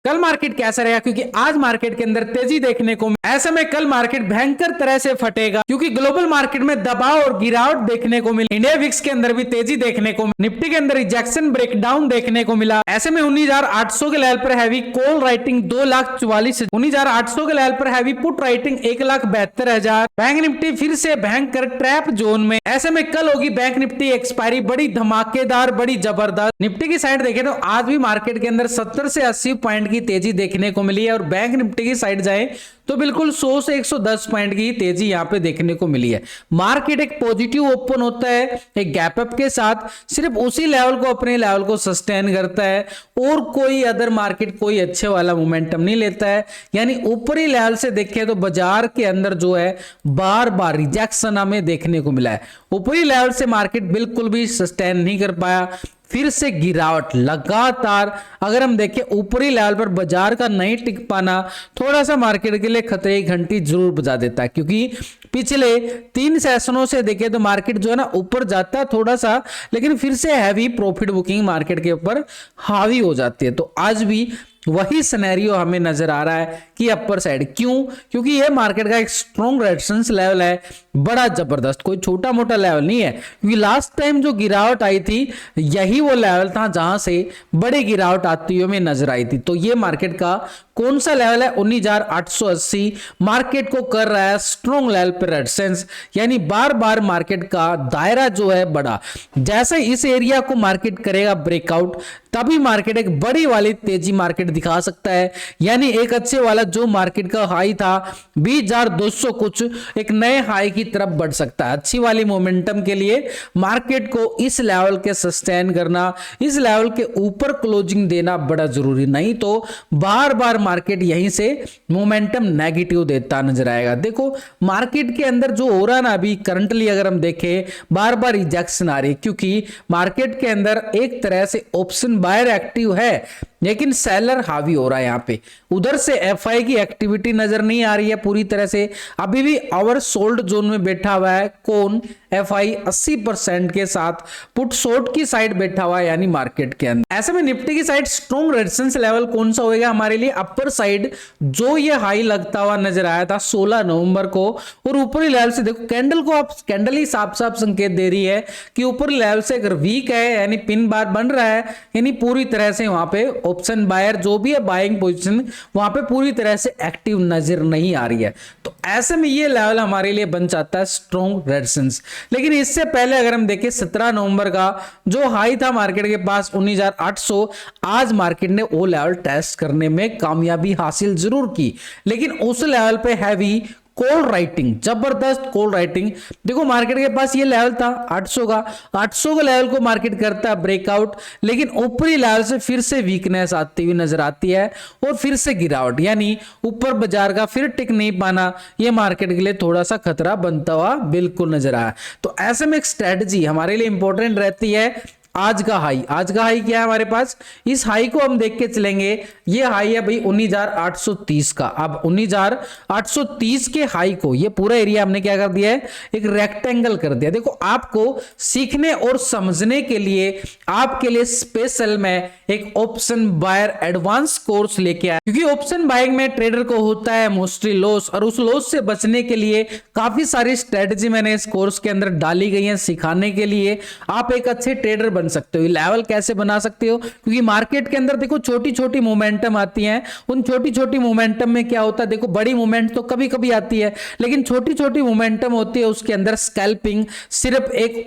कल मार्केट कैसा रहेगा, क्योंकि आज मार्केट के अंदर तेजी देखने को, ऐसे में कल मार्केट भयंकर तरह से फटेगा, क्योंकि ग्लोबल मार्केट में दबाव और गिरावट देखने को मिली। इंडिया विक्स के अंदर भी तेजी देखने को, निफ्टी के अंदर रिजेक्शन ब्रेकडाउन देखने को मिला। ऐसे में 19,800 के लेवल पर हैवी कॉल राइटिंग 2,44,000, 19,800 के लेवल पर heavy put writing 1,72,000। Bank Nifty फिर से भयंकर ट्रैप जोन में। ऐसे में कल होगी बैंक निफ्टी एक्सपायरी बड़ी धमाकेदार, बड़ी जबरदस्त। निफ्टी की साइड देखें तो आज भी मार्केट के अंदर 70 से 80 पॉइंट की तेजी देखने को मिली है, और बैंक निफ्टी की साइड जाए तो बिल्कुल 100 से 110 पॉइंट की तेजी यहां पे देखने को मिली है। मार्केट एक पॉजिटिव ओपन होता है एक गैप अप के साथ, सिर्फ उसी लेवल को, अपने लेवल को सस्टेन करता है, और कोई अदर मार्केट कोई अच्छे वाला मोमेंटम नहीं लेता है। यानी ऊपरी लेवल से देखें तो बाजार के अंदर जो है बार बार रिजेक्शन हमें देखने को मिला है। ऊपरी लेवल से मार्केट बिल्कुल भी सस्टेन नहीं कर पाया, फिर से गिरावट लगातार। अगर हम देखें ऊपरी लेवल पर बाजार का नहीं टिक पाना थोड़ा सा मार्केट के लिए खतरे की घंटी जरूर बजा देता है, क्योंकि पिछले 3 सेशनों से देखें तो मार्केट जो है ना ऊपर जाता है थोड़ा सा, लेकिन फिर से हैवी प्रॉफिट बुकिंग मार्केट के ऊपर हावी हो जाती है। तो आज भी वही सिनेरियो हमें नजर आ रहा है कि अपर साइड। क्यों? क्योंकि ये मार्केट का एक स्ट्रॉन्ग रेजिस्टेंस लेवल है, बड़ा जबरदस्त, कोई छोटा मोटा लेवल नहीं है। क्योंकि लास्ट टाइम जो गिरावट आई थी यही वो लेवल था जहां से बड़ी गिरावट आती हुई हमें नजर आई थी। तो ये मार्केट का कौन सा लेवल है? 19,880 मार्केट को कर रहा है स्ट्रॉन्ग लेवल पर रेजिस्टेंस, यानी बार बार मार्केट का दायरा जो है बड़ा। जैसे इस एरिया को मार्केट करेगा ब्रेकआउट, तभी मार्केट एक बड़ी वाली तेजी मार्केट दिखा सकता है। यानी एक अच्छे वाला जो मार्केट का हाई था 20,200 कुछ, एक नए हाई की तरफ बढ़ सकता है। अच्छी वाली मोमेंटम के लिए मार्केट को इस लेवल के सस्टेन करना, इस लेवल के ऊपर क्लोजिंग देना बड़ा जरूरी, नहीं तो बार बार मार्केट यहीं से मोमेंटम नेगेटिव देता नजर आएगा। देखो मार्केट के अंदर जो हो रहा है ना अभी करंटली, अगर हम देखें बार बार रिजेक्शन आ रही है, क्योंकि मार्केट के अंदर एक तरह से ऑप्शन बायर एक्टिव है लेकिन सेलर हावी हो रहा है। यहां पे उधर से एफआई की एक्टिविटी नजर नहीं आ रही है पूरी तरह से, अभी भी ओवर सोल्ड जोन में बैठा हुआ है। कौन? एफआई 80% के साथ पुट शॉर्ट की साइड बैठा हुआ है, यानी मार्केट के अंदर। ऐसे में निफ्टी की साइड स्ट्रॉन्ग रेजिस्टेंस लेवल कौन सा होगा हमारे लिए? अपर साइड जो ये हाई लगता हुआ नजर आया था 16 नवंबर को, और ऊपरी लेवल से देखो कैंडल को, आप कैंडल ही साफ साफ संकेत दे रही है कि ऊपरी लेवल से अगर वीक है यानी पिन बार बन रहा है, यानी पूरी तरह से वहां पे ऑप्शन बायर जो भी है बाइंग पोजीशन वहां पे पूरी तरह से एक्टिव नजर नहीं आ रही है। तो ऐसे में ये लेवल हमारे लिए बन जाता है स्ट्रॉन्ग रेजिस्टेंस। लेकिन इससे पहले अगर हम देखें 17 नवंबर का जो हाई था मार्केट के पास 19,800, आज मार्केट ने वो लेवल टेस्ट करने में कामयाबी हासिल जरूर की, लेकिन उस लेवल पे हैवी कॉल राइटिंग, जबरदस्त कॉल राइटिंग। देखो मार्केट के पास ये लेवल था 800 का, 800 के लेवल को मार्केट करता है ब्रेकआउट, लेकिन ऊपरी लेवल से फिर से वीकनेस आती हुई नजर आती है और फिर से गिरावट, यानी ऊपर बाजार का फिर टिक नहीं पाना, ये मार्केट के लिए थोड़ा सा खतरा बनता हुआ बिल्कुल नजर आया। तो ऐसे में एक स्ट्रेटजी हमारे लिए इंपॉर्टेंट रहती है। आज का हाई, आज का हाई क्या है हमारे पास? इस हाई को हम देख के चलेंगे। ये हाई है भाई 19,830 का। अब 19,830 के हाई को, ये पूरा एरिया हमने क्या कर दिया है? एक रेक्टेंगल कर दिया। देखो आपको सीखने और समझने के लिए आपके लिए स्पेशल में एक ऑप्शन बायर एडवांस कोर्स लेके आया, क्योंकि ऑप्शन बाइंग में ट्रेडर को होता है मोस्टली लॉस, और उस लॉस से बचने के लिए काफी सारी स्ट्रेटजी मैंने इस कोर्स के अंदर डाली गई है सिखाने के लिए आप एक अच्छे ट्रेडर बन सकते हो। लेवल कैसे बना सकते हो? क्योंकि मार्केट के अंदर देखो छोटी छोटी मोमेंटम आती हैं, उन छोटी छोटी मोमेंटम में क्या होता है? देखो बड़ी मोमेंट तो कभी कभी आती है, लेकिन छोटी छोटी मोमेंटम होती है, उसके अंदर स्कैल्पिंग सिर्फ एक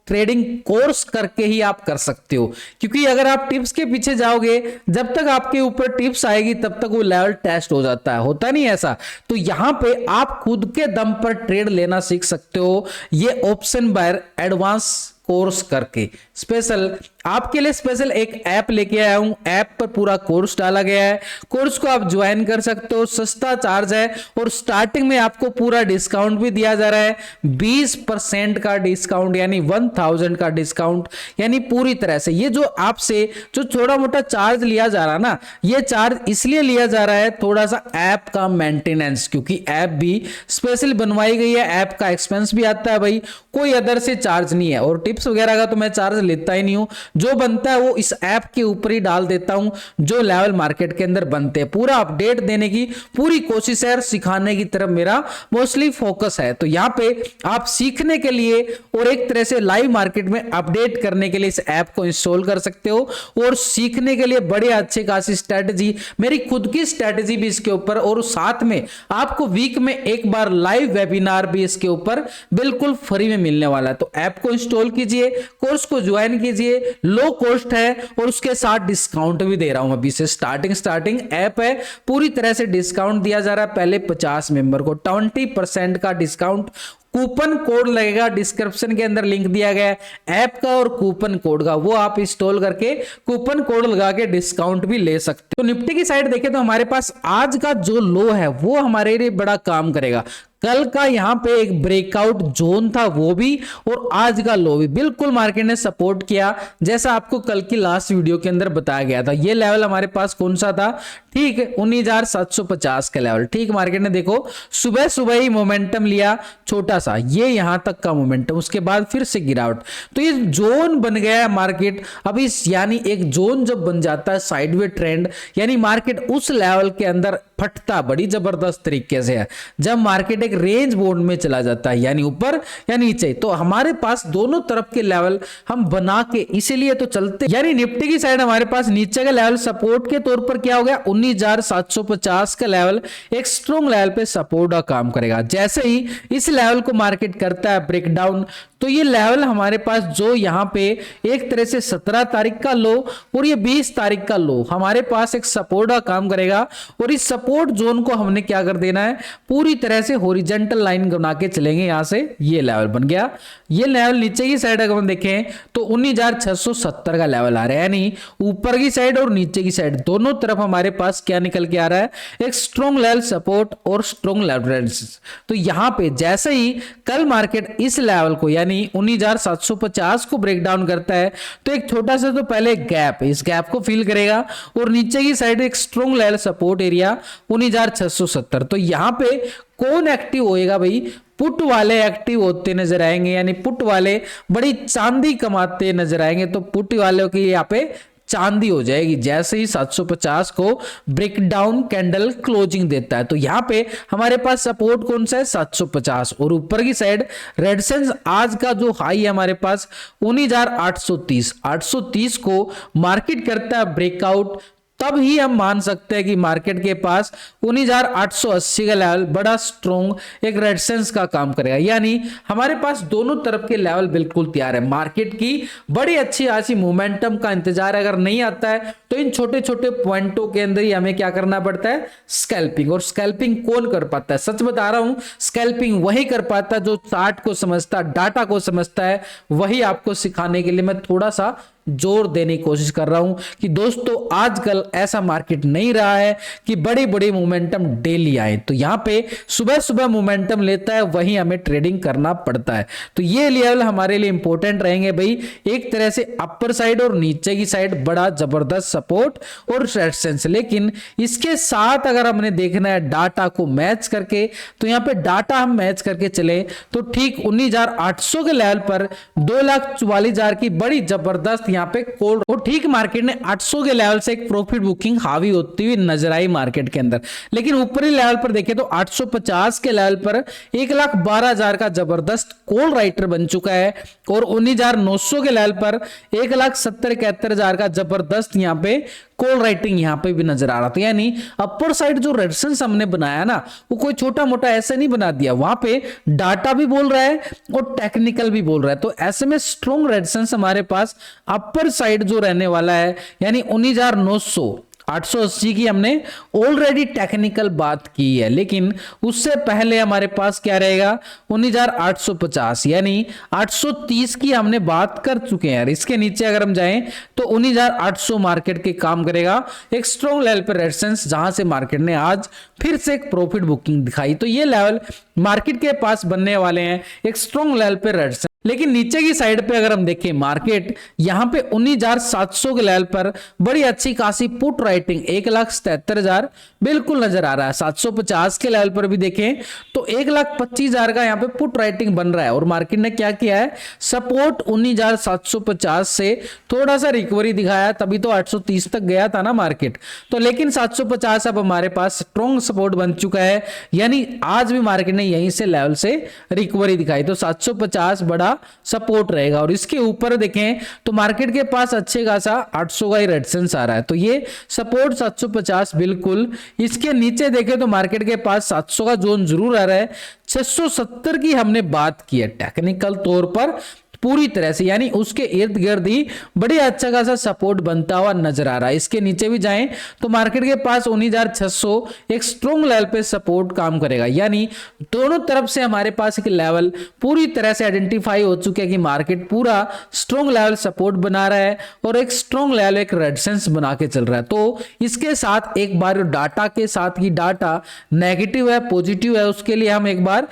ट्रेडिंग कोर्स करके ही आप कर सकते हो। क्योंकि अगर आप टिप्स के पीछे जाओगे, जब तक आपके ऊपर टिप्स आएगी तब तक वो लेवल टेस्ट हो जाता है, होता नहीं ऐसा। तो यहां पे आप खुद के दम पर ट्रेड लेना सीख सकते हो, ये ऑप्शन बायर एडवांस कोर्स करके। स्पेशल आपके लिए स्पेशल एक ऐप लेके आया हूं, ऐप पर पूरा कोर्स डाला गया है। कोर्स को आप ज्वाइन कर सकते हो, सस्ता चार्ज है, और स्टार्टिंग में आपको पूरा डिस्काउंट भी दिया जा रहा है, 20% का डिस्काउंट, यानी 1000 का डिस्काउंट। यानी पूरी तरह से ये जो आपसे जो छोटा मोटा चार्ज लिया जा रहा है ना, ये चार्ज इसलिए लिया जा रहा है थोड़ा सा ऐप का मेंटेनेंस, क्योंकि ऐप भी स्पेशल बनवाई गई है, ऐप का एक्सपेंस भी आता है भाई, कोई अदर से चार्ज नहीं है। और टिप्स वगैरह का तो मैं चार्ज लेता ही नहीं हूं, जो बनता है वो इस ऐप के ऊपर ही डाल देता हूं, जो लेवल मार्केट के अंदर बनते हैं। पूरा अपडेट देने की पूरी कोशिश है और सिखाने की तरफ मेरा मोस्टली फोकस है। तो यहाँ पे आप सीखने के लिए और एक तरह से लाइव मार्केट में अपडेट करने के लिए इस ऐप को इंस्टॉल कर सकते हो, और सीखने के लिए बड़े अच्छे खासी स्ट्रेटजी, मेरी खुद की स्ट्रेटजी भी इसके ऊपर, और साथ में आपको वीक में एक बार लाइव वेबिनार भी इसके ऊपर बिल्कुल फ्री में मिलने वाला है। तो ऐप को इंस्टॉल कीजिए, कोर्स को ज्वाइन कीजिए, लो कॉस्ट है और उसके साथ डिस्काउंट भी दे रहा हूं। अभी से स्टार्टिंग ऐप है, पूरी तरह से डिस्काउंट दिया जा रहा है। पहले 50 मेंबर को 20% का डिस्काउंट, कूपन कोड लगेगा, डिस्क्रिप्शन के अंदर लिंक दिया गया है ऐप का और कूपन कोड का, वो आप इंस्टॉल करके कूपन कोड लगा के डिस्काउंट भी ले सकते हो। तो निफ्टी की साइड देखें तो हमारे पास आज का जो लो है वो हमारे लिए बड़ा काम करेगा। कल का यहां पे एक ब्रेकआउट जोन था वो भी, और आज का लो भी बिल्कुल मार्केट ने सपोर्ट किया, जैसा आपको कल की लास्ट वीडियो के अंदर बताया गया था। ये लेवल हमारे पास कौन सा था, ठीक है 19,750 का लेवल। ठीक, मार्केट ने देखो सुबह सुबह ही मोमेंटम लिया छोटा सा, ये यहां तक का मोमेंटम, उसके बाद फिर से गिरावट। तो ये जोन बन गया है मार्केट अभी, यानी एक जोन जब बन जाता है साइडवे ट्रेंड, यानी मार्केट उस लेवल के अंदर फटता बड़ी जबरदस्त तरीके से है जब मार्केट एक रेंज बोर्ड में चला जाता है, यानी ऊपर या नीचे। तो हमारे पास दोनों तरफ के लेवल हम बना के इसीलिए तो चलते, यानी निफ्टी की साइड हमारे पास नीचे का लेवल सपोर्ट के तौर पर क्या हो गया 19,750 का लेवल एक स्ट्रॉन्ग लेवल पे सपोर्ट का काम करेगा। जैसे ही इस लेवल को मार्केट करता है ब्रेकडाउन, तो ये लेवल हमारे पास जो यहां पे एक तरह से 17 तारीख का लो और ये 20 तारीख का लो हमारे पास एक सपोर्ट का काम करेगा, और इस सपोर्ट जोन को हमने क्या कर देना है, पूरी तरह से हॉरिजॉन्टल लाइन बना के चलेंगे। यहां से ये लेवल बन गया, ये लेवल नीचे की साइड अगर हम देखें तो 19,670 का लेवल आ रहा है, यानी ऊपर की साइड और नीचे की साइड दोनों तरफ हमारे पास क्या निकल के आ रहा है, एक स्ट्रॉन्ग लेवल सपोर्ट और स्ट्रॉन्ग लेवल रेजिस्टेंस। तो यहां पे जैसे ही कल मार्केट इस लेवल को यानी 19,750 को ब्रेक डाउन करता है, तो एक छोटा सा तो पहले गैप, इस गैप को फिल करेगा और नीचे की साइड एक स्ट्रॉन्ग लेवल सपोर्ट एरिया 19,670। तो यहां पे कौन एक्टिव होएगा भाई, पुट वाले एक्टिव होते नजर आएंगे, यानी पुट वाले बड़ी चांदी कमाते नजर आएंगे। तो पुट वालों की यहाँ पे चांदी हो जाएगी जैसे ही 750 को ब्रेक डाउन कैंडल क्लोजिंग देता है। तो यहां पे हमारे पास सपोर्ट कौन सा है 750, और ऊपर की साइड रेजिस्टेंस आज का जो हाई है हमारे पास 19,830, 830 को मार्केट करता है ब्रेकआउट, तब ही हम मान सकते हैं कि मार्केट के पास 19,880 का लेवल बड़ा स्ट्रॉन्ग एक रेजिस्टेंस का काम करेगा। यानी हमारे पास दोनों तरफ के लेवल बिल्कुल तैयार है। मार्केट की बड़ी अच्छी खासी मोमेंटम का इंतजार अगर नहीं आता है तो इन छोटे छोटे पॉइंटों के अंदर ही हमें क्या करना पड़ता है, स्कैल्पिंग। और स्कैल्पिंग कौन कर पाता है, सच बता रहा हूं, स्कैल्पिंग वही कर पाता है जो चार्ट को समझता है, डाटा को समझता है। वही आपको सिखाने के लिए मैं थोड़ा सा जोर देने की कोशिश कर रहा हूं कि दोस्तों आजकल ऐसा मार्केट नहीं रहा है कि बड़ी बड़ी मोमेंटम डेली आए। तो यहां पे सुबह सुबह मोमेंटम लेता है, वहीं हमें ट्रेडिंग करना पड़ता है। तो ये लेवल हमारे लिए इंपॉर्टेंट रहेंगे भाई, एक तरह से अपर साइड और नीचे की साइड बड़ा जबरदस्त सपोर्ट और रेजिस्टेंस। लेकिन इसके साथ अगर हमने देखना है डाटा को मैच करके, तो यहां पे डाटा हम मैच करके चले तो ठीक 19,800 के लेवल पर 2,44,000 की बड़ी जबरदस्त यहाँ पे कॉल, और ठीक मार्केट ने 800 के लेवल से एक प्रॉफिट बुकिंग हावी होती हुई नजर आई मार्केट के अंदर। लेकिन ऊपरी लेवल पर देखें तो 850 के लेवल पर 1,12,000 का जबरदस्त कॉल राइटर बन चुका है, और 19,900 के लेवल पर 1,70,71,000 का जबरदस्त यहाँ पे कॉल राइटिंग यहाँ पे भी नजर आ रहा था। यानी अपर साइड जो रेजिस्टेंस हमने बनाया ना, वो कोई छोटा मोटा ऐसे नहीं बना दिया, वहां पे डाटा भी बोल रहा है और टेक्निकल भी बोल रहा है। तो ऐसे में स्ट्रॉन्ग रेजिस्टेंस हमारे पास अपर साइड जो रहने वाला है, यानी 19,900 880 की हमने ऑलरेडी टेक्निकल बात की है, लेकिन उससे पहले हमारे पास क्या रहेगा 19,850, यानी 830 की हमने बात कर चुके हैं। इसके नीचे अगर हम जाएं तो 19,800 मार्केट के काम करेगा, एक स्ट्रॉन्ग लेवल पर रेजिस्टेंस, जहां से मार्केट ने आज फिर से एक प्रॉफिट बुकिंग दिखाई। तो ये लेवल मार्केट के पास बनने वाले हैं, एक स्ट्रॉन्ग लेवल पर रेजिस्टेंस। लेकिन नीचे की साइड पे अगर हम देखें मार्केट यहां पे 19,700 के लेवल पर बड़ी अच्छी खासी पुट राइटिंग 1,77,000 बिल्कुल नजर आ रहा है। 750 के लेवल पर भी देखें तो 1,25,000 का यहां पे पुट राइटिंग बन रहा है और मार्केट ने क्या किया है, सपोर्ट 19,750 से थोड़ा सा रिकवरी दिखाया, तभी तो 830 तक गया था ना मार्केट। तो लेकिन 750 अब हमारे पास स्ट्रॉन्ग सपोर्ट बन चुका है, यानी आज भी मार्केट ने यहीं से लेवल से रिकवरी दिखाई, तो 750 बड़ा सपोर्ट रहेगा। और इसके ऊपर देखें तो मार्केट के पास अच्छे खासा 800 का ही रेजिस्टेंस आ रहा है, तो ये सपोर्ट 750 बिल्कुल। इसके नीचे देखें तो मार्केट के पास 700 का जोन जरूर आ रहा है। 670 की हमने बात की है टेक्निकल तौर पर पूरी तरह से, यानी उसके इर्द गिर्द ही बड़ी अच्छा खासा सपोर्ट बनता हुआ नजर आ रहा है। इसके नीचे भी जाएं तो मार्केट के पास 19,600 एक स्ट्रॉन्ग लेवल पे सपोर्ट काम करेगा, यानी दोनों तरफ से हमारे पास एक लेवल पूरी तरह से आइडेंटिफाई हो चुके हैं कि मार्केट पूरा स्ट्रॉन्ग लेवल सपोर्ट बना रहा है और एक स्ट्रॉन्ग लेवल एक रेजिस्टेंस बना के चल रहा है। तो इसके साथ एक बार डाटा के साथ ही डाटा नेगेटिव है पॉजिटिव है, उसके लिए हम एक बार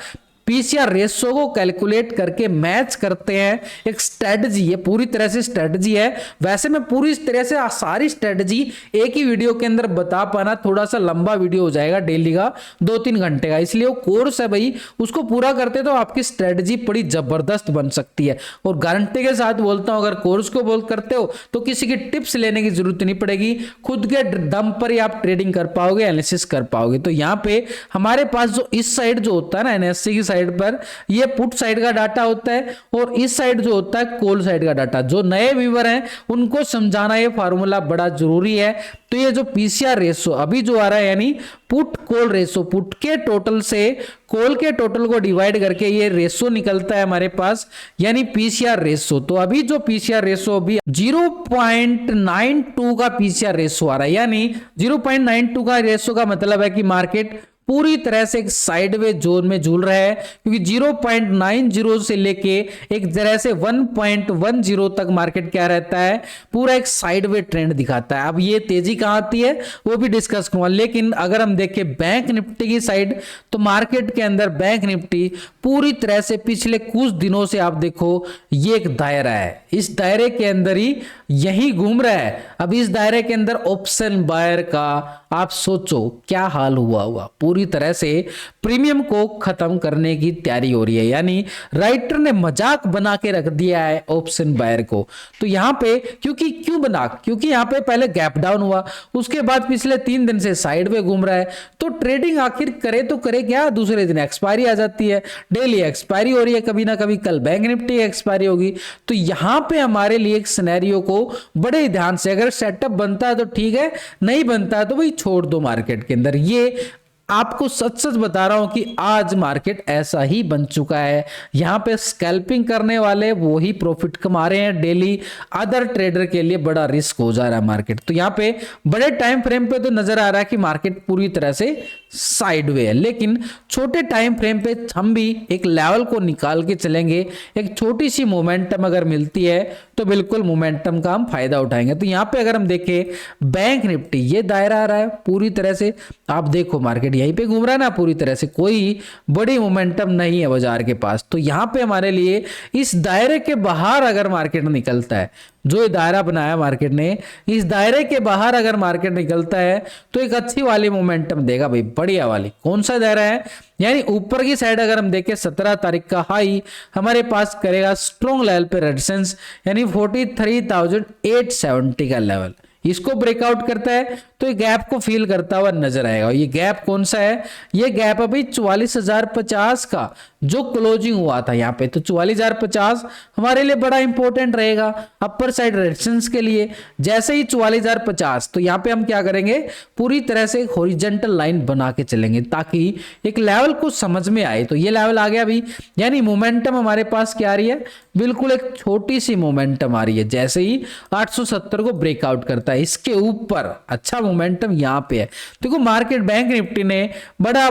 पीसीआर रेशो को कैलकुलेट करके मैच करते हैं। एक स्ट्रेटजी, ये पूरी तरह से स्ट्रेटजी है। वैसे मैं पूरी तरह से सारी स्ट्रेटजी एक ही वीडियो के अंदर बता पाना थोड़ा सा लंबा वीडियो हो जाएगा, डेली का 2-3 घंटे का, इसलिए वो कोर्स है भाई, उसको पूरा करते तो आपकी स्ट्रेटजी बड़ी जबरदस्त बन सकती है। और गारंटी के साथ बोलता हूं, अगर कोर्स को बोल करते हो तो किसी की टिप्स लेने की जरूरत नहीं पड़ेगी, खुद के दम पर ही आप ट्रेडिंग कर पाओगे, एनालिसिस कर पाओगे। तो यहाँ पे हमारे पास जो इस साइड जो होता है ना एनएससी की साइड पर, ये पुट साइड का डाटा होता है और इस साइड जो होता है कॉल साइड का डाटा। जो नए व्यूअर हैं उनको समझाना ये फार्मूला बड़ा जरूरी है। तो ये जो पीसीआर रेशो अभी जो आ रहा है, यानी पुट कॉल रेशो, पुट के टोटल से कॉल के टोटल को डिवाइड करके ये रेशो निकलता है हमारे पास, यानी पीसीआर रेशो। तो अभी जो पीसीआर रेशो अभी 0.92 का पीसीआर रेशो आ रहा है, यानी 0.92 का रेशो का मतलब है कि मार्केट पूरी तरह से एक साइडवेज जोन में झूल रहा है, क्योंकि 0.90 से लेके एक तरह से 1.10 तक मार्केट क्या रहता है, पूरा एक साइडवेज ट्रेंड दिखाता है। अब ये तेजी कहां आती है वो भी डिस्कस करूंगा, लेकिन अगर हम देखें बैंक निफ्टी की साइड तो मार्केट के अंदर बैंक निफ्टी पूरी तरह से पिछले कुछ दिनों से आप देखो ये एक दायरा है, इस दायरे के अंदर ही यही घूम रहा है। अब इस दायरे के अंदर ऑप्शन बायर का आप सोचो क्या हाल हुआ हुआ, पूरी तरह से प्रीमियम को खत्म करने की तैयारी हो रही है, यानी राइटर ने मजाक बना के रख दिया है ऑप्शन बायर को। तो यहां पे क्यों बना, क्योंकि यहां पे पहले गैप डाउन हुआ, उसके बाद पिछले 3 दिन से साइड में घूम रहा है। तो ट्रेडिंग आखिर करे तो करे क्या, दूसरे दिन एक्सपायरी आ जाती है, डेली एक्सपायरी हो रही है, कभी ना कभी कल बैंक निफ्टी एक्सपायरी होगी। तो यहां पे हमारे लिए एक सिनेरियो को बड़े ध्यान से, अगर सेटअप बनता है तो ठीक है, नहीं बनता है तो भाई छोड़ दो मार्केट के अंदर। ये आपको सच सच बता रहा हूं कि आज मार्केट ऐसा ही बन चुका है। यहां पे स्कैल्पिंग करने वाले वो ही प्रॉफिट कमा रहे हैं डेली, अदर ट्रेडर के लिए बड़ा रिस्क हो जा रहा है मार्केट। तो यहां पे बड़े टाइम फ्रेम पे तो नजर आ रहा है कि मार्केट पूरी तरह से साइडवे है, लेकिन छोटे टाइम फ्रेम पे हम भी एक लेवल को निकाल के चलेंगे। एक छोटी सी मोमेंटम अगर मिलती है तो बिल्कुल मोमेंटम का हम फायदा उठाएंगे। तो यहां पे अगर हम देखें बैंक निफ्टी ये दायरा आ रहा है पूरी तरह से, आप देखो मार्केट यहीं पे घूम रहा है ना, पूरी तरह से कोई बड़ी मोमेंटम नहीं है बाजार के पास। तो यहां पे हमारे लिए इस दायरे के बाहर अगर मार्केट निकलता है, जो ये दायरा बनाया मार्केट ने, इस दायरे के बाहर अगर मार्केट निकलता है तो एक अच्छी वाली मोमेंटम देगा भाई, बढ़िया वाली। कौन सा दायरा है, यानी ऊपर की साइड अगर हम देखें 17 तारीख का हाई हमारे पास करेगा स्ट्रॉन्ग लेवल पे रेजिस्टेंस, यानी 43,870 का लेवल। इसको ब्रेकआउट करता है तो ये गैप को फील करता हुआ नजर आएगा। ये गैप कौन सा है, ये गैप अभी 44,050 का जो क्लोजिंग हुआ था यहाँ पे। तो 44,050 हमारे लिए बड़ा इंपॉर्टेंट रहेगा अपर साइड रेजिस्टेंस के लिए। जैसे ही 44,050 तो यहाँ पे हम क्या करेंगे, पूरी तरह से हॉरिजॉन्टल लाइन बना के चलेंगे ताकि एक लेवल को समझ में आए। तो ये लेवल आ गया अभी, यानी मोमेंटम हमारे पास क्या आ रही है, बिल्कुल एक छोटी सी मोमेंटम आ रही है। जैसे ही 870 को ब्रेकआउट करता है, इसके ऊपर अच्छा मोमेंटम यहाँ पे है। देखो मार्केट बैंक निफ्टी ने बड़ा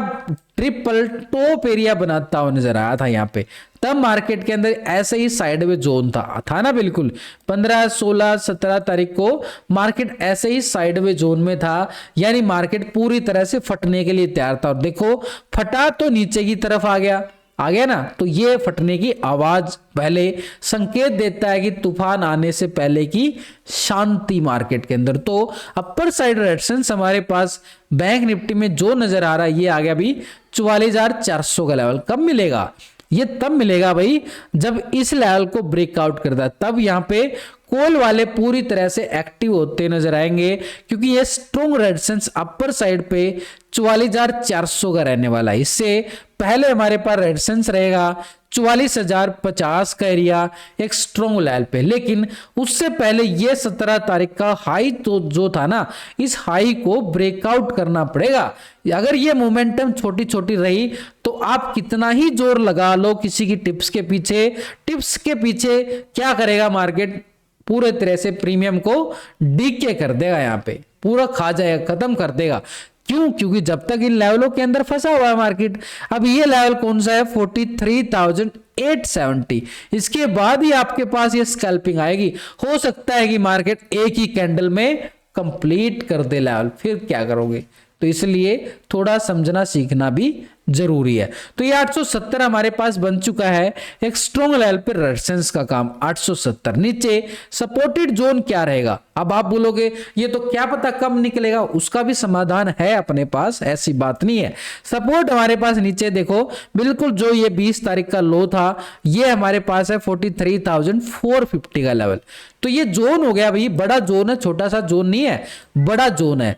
ट्रिपल टॉप एरिया बनाता हुआ नजर आया था यहाँ पे, तब मार्केट के अंदर ऐसे ही साइडवे जोन था ना, बिल्कुल 15, 16, 17 तारीख को मार्केट ऐसे ही साइडवे जोन में था, यानी मार्केट पूरी तरह से फटने के लिए तैयार था। और देखो फटा तो नीचे की तरफ आ गया, आ गया ना। तो ये फटने की आवाज पहले संकेत देता है कि तूफान आने से पहले की शांति मार्केट के अंदर। तो अपर साइड रेजिस्टेंस हमारे पास बैंक निफ्टी में जो नजर आ रहा है ये आ गया अभी 44,400 का लेवल। कब मिलेगा? ये तब मिलेगा भाई जब इस लेवल को ब्रेकआउट करता है, तब यहाँ पे कॉल वाले पूरी तरह से एक्टिव होते नजर आएंगे, क्योंकि ये स्ट्रॉन्ग रेजिस्टेंस अपर साइड पे 44,400 का रहने वाला है। इससे पहले हमारे पास रेजिस्टेंस रहेगा 44,050 का एरिया एक स्ट्रॉन्ग लेवल पे, लेकिन उससे पहले ये 17 तारीख का हाई तो जो था ना, इस हाई को ब्रेकआउट करना पड़ेगा। अगर ये मोमेंटम छोटी छोटी रही तो आप कितना ही जोर लगा लो किसी की टिप्स के पीछे क्या करेगा मार्केट? पूरे तरह से प्रीमियम को डीके कर देगा, यहाँ पे पूरा खा जाएगा, खत्म कर देगा। क्यों? क्योंकि जब तक इन लेवलों के अंदर फंसा हुआ है मार्केट। अब ये लेवल कौन सा है? 43,870। इसके बाद ही आपके पास ये स्कैल्पिंग आएगी। हो सकता है कि मार्केट एक ही कैंडल में कंप्लीट कर दे लेवल, फिर क्या करोगे? तो इसलिए थोड़ा समझना सीखना भी जरूरी है। तो ये 870 हमारे पास बन चुका है एक स्ट्रॉन्ग लेवल पे रेजिस्टेंस का काम। 870 नीचे सपोर्टेड जोन क्या रहेगा? अब आप बोलोगे ये तो क्या पता कब निकलेगा, उसका भी समाधान है अपने पास, ऐसी बात नहीं है। सपोर्ट हमारे पास नीचे देखो, बिल्कुल जो ये 20 तारीख का लो था ये हमारे पास है 43,450 का लेवल। तो ये जोन हो गया भाई, बड़ा जोन है, छोटा सा जोन नहीं है, बड़ा जोन है।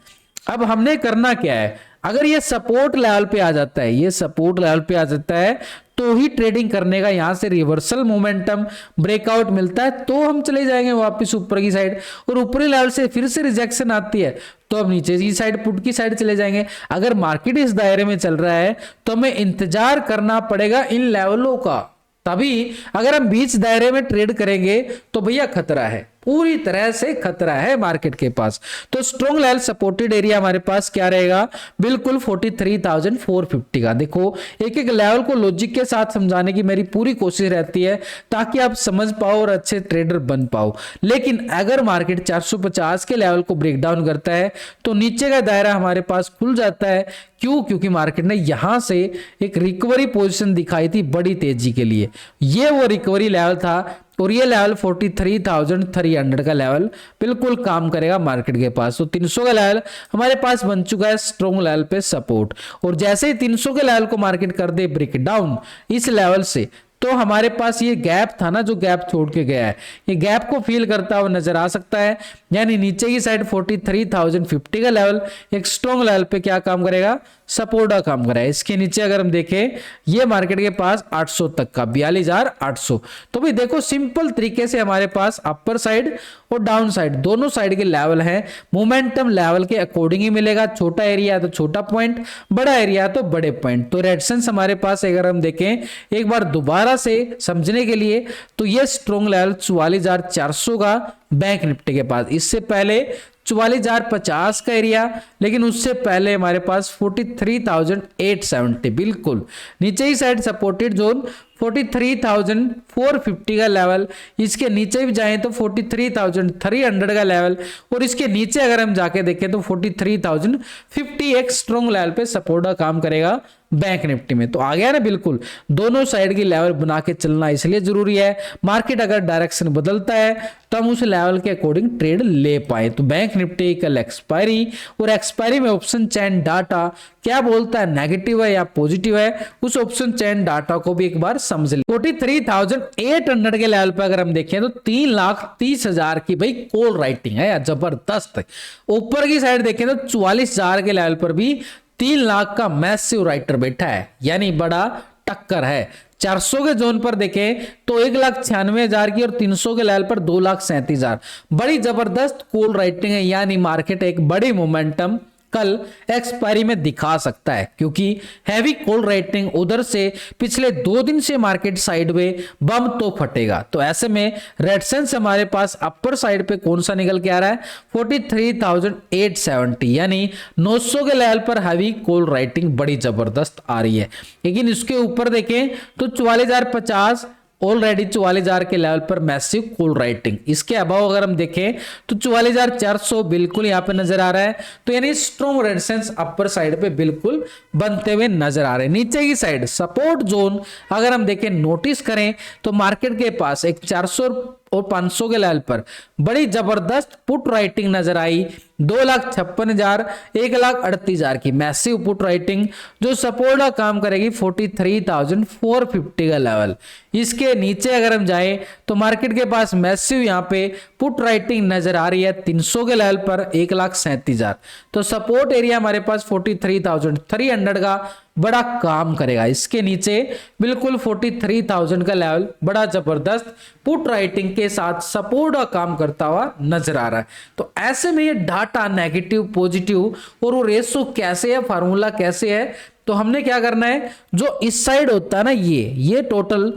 अब हमने करना क्या है? अगर ये सपोर्ट लेवल पे आ जाता है, ये सपोर्ट लेवल पे आ जाता है तो ही ट्रेडिंग करने का, यहां से रिवर्सल मोमेंटम ब्रेकआउट मिलता है तो हम चले जाएंगे वापस ऊपर की साइड, और ऊपरी लेवल से फिर से रिजेक्शन आती है तो अब नीचे की साइड पुट की साइड चले जाएंगे। अगर मार्केट इस दायरे में चल रहा है तो हमें इंतजार करना पड़ेगा इन लेवलों का, तभी अगर हम बीच दायरे में ट्रेड करेंगे तो भैया खतरा है, पूरी तरह से खतरा है मार्केट के पास। तो स्ट्रॉन्ग लेवल सपोर्टेड एरिया हमारे पास क्या रहेगा? बिल्कुल 43,450 का। देखो एक एक लेवल को लॉजिक के साथ समझाने की मेरी पूरी कोशिश रहती है ताकि आप समझ पाओ और अच्छे ट्रेडर बन पाओ। लेकिन अगर मार्केट 450 के लेवल को ब्रेक डाउन करता है तो नीचे का दायरा हमारे पास खुल जाता है। क्यों? क्योंकि मार्केट ने यहां से एक रिकवरी पोजीशन दिखाई थी बड़ी तेजी के लिए, ये वो रिकवरी लेवल था, और ये लेवल 43,300 का लेवल बिल्कुल काम करेगा मार्केट के पास। तो 300 का लेवल हमारे पास बन चुका है स्ट्रॉन्ग लेवल पे सपोर्ट, और जैसे ही 300 के लेवल को मार्केट कर दे ब्रेक डाउन इस लेवल से, तो हमारे पास ये गैप था ना जो गैप छोड़ के गया है, ये गैप को फील करता हुआ नजर आ सकता है। यानी नीचे की साइड 43,050 का लेवल एक स्ट्रॉन्ग लेवल पे क्या काम करेगा? सपोर्ट का काम करेगा। इसके नीचे अगर हम देखें ये मार्केट के पास 800 तक का 42,800। तो भाई देखो सिंपल तरीके से हमारे पास अपर साइड और डाउन साइड दोनों साइड के लेवल हैं, मोमेंटम लेवल के अकॉर्डिंग ही मिलेगा। छोटा एरिया है तो छोटा पॉइंट, बड़ा एरिया है तो बड़े पॉइंट। तो रेजिस्टेंस हमारे पास अगर हम देखें एक बार दोबारा से समझने के लिए, तो ये स्ट्रॉन्ग लेवल 44,400 का बैंक निफ्टी के पास, इससे पहले 44,050 का एरिया, लेकिन उससे पहले हमारे पास 43,870 बिल्कुल नीचे ही साइड सपोर्टेड जोन 43,450 का लेवल। इसके नीचे भी जाएं तो 43,300 का लेवल, और इसके नीचे अगर हम जाके देखें तो 43,050 एक स्ट्रॉन्ग लेवल पे सपोर्ट का काम करेगा बैंक निफ्टी में। तो आ गया ना, बिल्कुल दोनों साइड की लेवल बना के चलना इसलिए जरूरी है। मार्केट अगर डायरेक्शन बदलता है तो हम उस लेवल के अकॉर्डिंग ट्रेड ले पाए। तो बैंक निफ्टी कल एक्सपायरी, और एक्सपायरी में ऑप्शन चैन डाटा क्या बोलता है, नेगेटिव है या पॉजिटिव है, उस ऑप्शन चैन डाटा को भी एक बार समझ ले। 43,800 के लेवल पर अगर हम देखें तो 3,30,000 की भाई कॉल राइटिंग है, जबरदस्त। ऊपर की साइड देखें तो 44,000 के लेवल पर भी 3 लाख का मैसिव राइटर बैठा है, यानी बड़ा टक्कर है। 400 के जोन पर देखें तो 1,96,000 की, और 300 के लेवल पर 2,37,000। बड़ी जबरदस्त कॉल राइटिंग है, यानी मार्केट एक बड़ी मोमेंटम कल एक्सपायरी में दिखा सकता है, क्योंकि हैवी कॉल राइटिंग उधर से पिछले 2 दिन से मार्केट साइडवे बम तो फटेगा। तो ऐसे में रेजिस्टेंस हमारे पास अपर साइड पे कौन सा निकल के आ रहा है? 43,870, यानी 900 के लेवल पर हैवी कॉल राइटिंग बड़ी जबरदस्त आ रही है। लेकिन इसके ऊपर देखें तो 44,050 ऑलरेडी 44,000 के लेवल पर मैसिव कॉल राइटिंग। इसके अबाव अगर हम देखें तो 44,400 बिल्कुल यहाँ पे नजर आ रहा है, तो यानी स्ट्रॉन्ग रेजिस्टेंस अपर साइड पे बिल्कुल बनते हुए नजर आ रहे हैं। नीचे की साइड सपोर्ट जोन अगर हम देखें नोटिस करें तो मार्केट के पास एक 400 और 500 के लेवल पर बड़ी जबरदस्त पुट राइटिंग नजर आई, 2,56,000 1,38,000 की मैसिव पुट राइटिंग जो सपोर्ट का काम करेगी 43,450 का लेवल। इसके नीचे अगर हम जाएं तो मार्केट के पास मैसिव यहाँ पे पुट राइटिंग नजर आ रही है 300 के लेवल पर 1,37,000, तो सपोर्ट एरिया हमारे पास 43,300 का बड़ा काम करेगा। इसके नीचे बिल्कुल 43,000 का लेवल बड़ा जबरदस्त पुट राइटिंग के साथ सपोर्ट का काम करता हुआ नजर आ रहा है। तो ऐसे में ये डाटा नेगेटिव पॉजिटिव और वो रेशो कैसे है, फार्मूला कैसे है, तो हमने क्या करना है, जो इस साइड होता है ना ये टोटल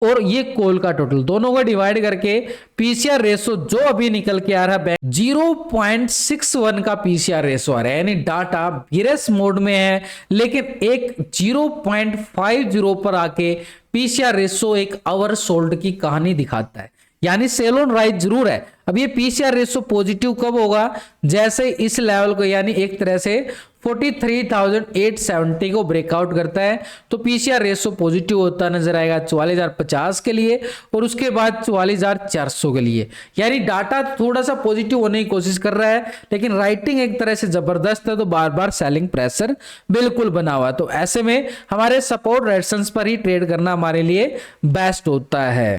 और ये कॉल का टोटल दोनों को डिवाइड करके पीसीआर रेशो जो अभी निकल के आ रहा है 0.61 का पीसीआर रेशो आ रहा है, यानी डाटा गिरेस मोड में है लेकिन एक 0.50 पर आके पीसीआर रेशो एक ओवर सोल्ड की कहानी दिखाता है, यानी सेल ऑन राइज जरूर है। अब ये पीसीआर रेशो पॉजिटिव कब होगा, जैसे इस लेवल को यानी एक तरह से 43,870 को ब्रेकआउट करता है तो पीसीआर रेशो पॉजिटिव होता नजर आएगा 44,050 के लिए और उसके बाद 44,400 के लिए, यानी डाटा थोड़ा सा पॉजिटिव होने की कोशिश कर रहा है लेकिन राइटिंग एक तरह से जबरदस्त है, तो बार बार सेलिंग प्रेशर बिल्कुल बना हुआ। तो ऐसे में हमारे सपोर्ट रेजिस्टेंस पर ही ट्रेड करना हमारे लिए बेस्ट होता है।